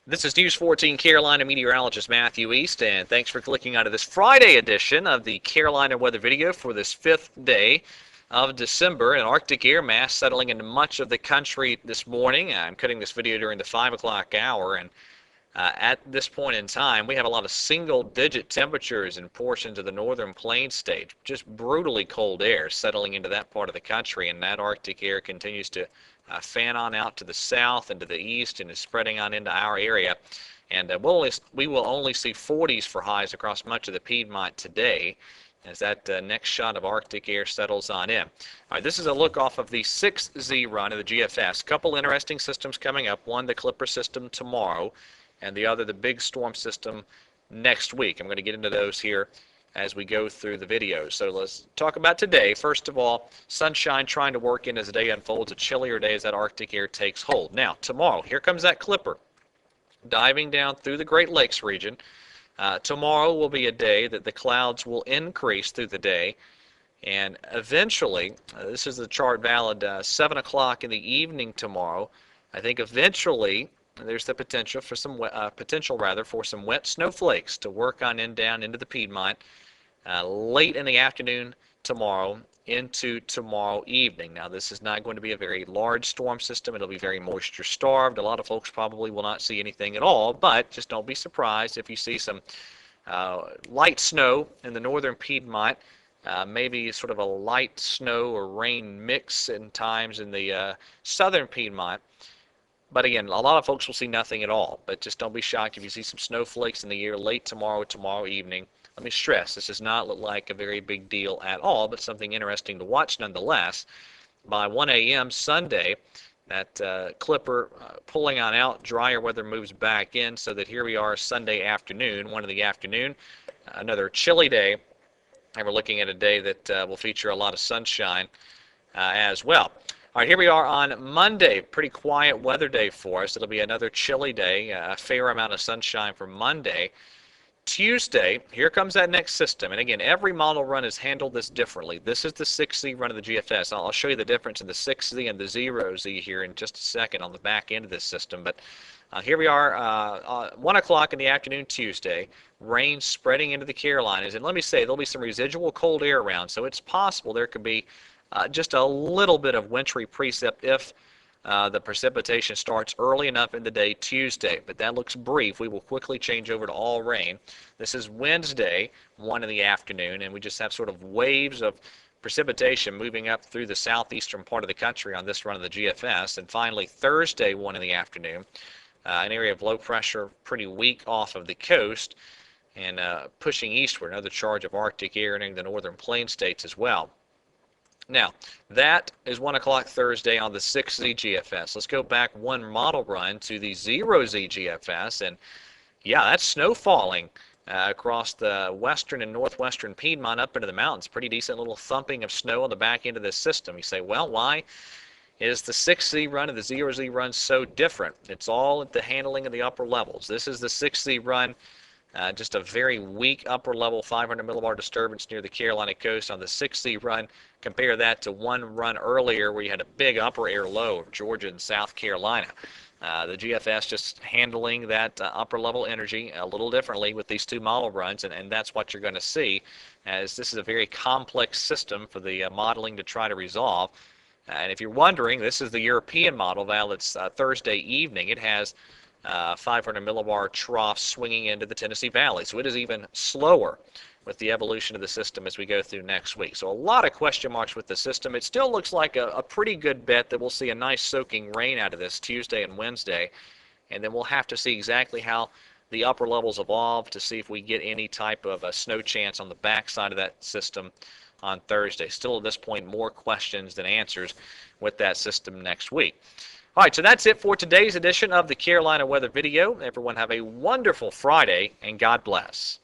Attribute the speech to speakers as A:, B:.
A: This is News 14 Carolina Meteorologist Matthew East, and thanks for clicking onto this Friday edition of the Carolina weather video for this 5th day of December. An Arctic air mass settling into much of the country this morning. I'm cutting this video during the 5 o'clock hour, and at this point in time, we have a lot of single-digit temperatures in portions of the northern plain state. Just brutally cold air settling into that part of the country, and that Arctic air continues to fan on out to the south and to the east and is spreading on into our area. And we will only see 40s for highs across much of the Piedmont today as that next shot of Arctic air settles on in. All right, this is a look off of the 6Z run of the GFS. Couple interesting systems coming up. One, the Clipper system tomorrow, and the other, the big storm system next week. I'm going to get into those here as we go through the videos. So let's talk about today. First of all, sunshine trying to work in as the day unfolds. A chillier day as that Arctic air takes hold. Now, tomorrow, here comes that Clipper diving down through the Great Lakes region. Tomorrow will be a day that the clouds will increase through the day. And eventually, this is the chart valid 7 o'clock in the evening tomorrow. I think eventually there's the potential for some wet snowflakes to work on down into the Piedmont late in the afternoon tomorrow into tomorrow evening. Now, this is not going to be a very large storm system. It'll be very moisture starved. A lot of folks probably will not see anything at all, but just don't be surprised if you see some light snow in the northern Piedmont, maybe sort of a light snow or rain mix in times in the southern Piedmont. But again, a lot of folks will see nothing at all. But just don't be shocked if you see some snowflakes in the air late tomorrow evening. Let me stress, this does not look like a very big deal at all, but something interesting to watch nonetheless. By 1 a.m. Sunday, that Clipper pulling on out, drier weather moves back in, so that here we are Sunday afternoon, 1 in the afternoon, another chilly day. And we're looking at a day that will feature a lot of sunshine as well. All right, here we are on Monday. Pretty quiet weather day for us. It'll be another chilly day, a fair amount of sunshine for Monday. Tuesday, here comes that next system. And again, every model run has handled this differently. This is the 6Z run of the GFS. I'll show you the difference in the 6Z and the 0Z here in just a second on the back end of this system. But here we are, 1 o'clock in the afternoon Tuesday. Rain spreading into the Carolinas. And let me say, there'll be some residual cold air around, so it's possible there could be just a little bit of wintry precip if the precipitation starts early enough in the day Tuesday, but that looks brief. We will quickly change over to all rain. This is Wednesday, 1 in the afternoon, and we just have sort of waves of precipitation moving up through the southeastern part of the country on this run of the GFS. And finally, Thursday, 1 in the afternoon, an area of low pressure pretty weak off of the coast and pushing eastward, another charge of Arctic air entering the northern plain states as well. Now, that is 1 o'clock Thursday on the 6Z GFS. Let's go back one model run to the 0Z GFS. And, yeah, that's snow falling across the western and northwestern Piedmont up into the mountains. Pretty decent little thumping of snow on the back end of this system. You say, well, why is the 6Z run and the 0Z run so different? It's all at the handling of the upper levels. This is the 6Z run. Just a very weak upper level 500 millibar disturbance near the Carolina coast. On the 6Z run, compare that to one run earlier where you had a big upper air low of Georgia and South Carolina. The GFS just handling that upper level energy a little differently with these two model runs, and that's what you're going to see, as this is a very complex system for the modeling to try to resolve. And if you're wondering, this is the European model valid Thursday evening. It has 500 millibar trough swinging into the Tennessee Valley. So it is even slower with the evolution of the system as we go through next week. So a lot of question marks with the system. It still looks like a pretty good bet that we'll see a nice soaking rain out of this Tuesday and Wednesday. And then we'll have to see exactly how the upper levels evolve to see if we get any type of a snow chance on the backside of that system on Thursday. Still at this point, more questions than answers with that system next week. All right, so that's it for today's edition of the Carolina Weather Video. Everyone have a wonderful Friday, and God bless.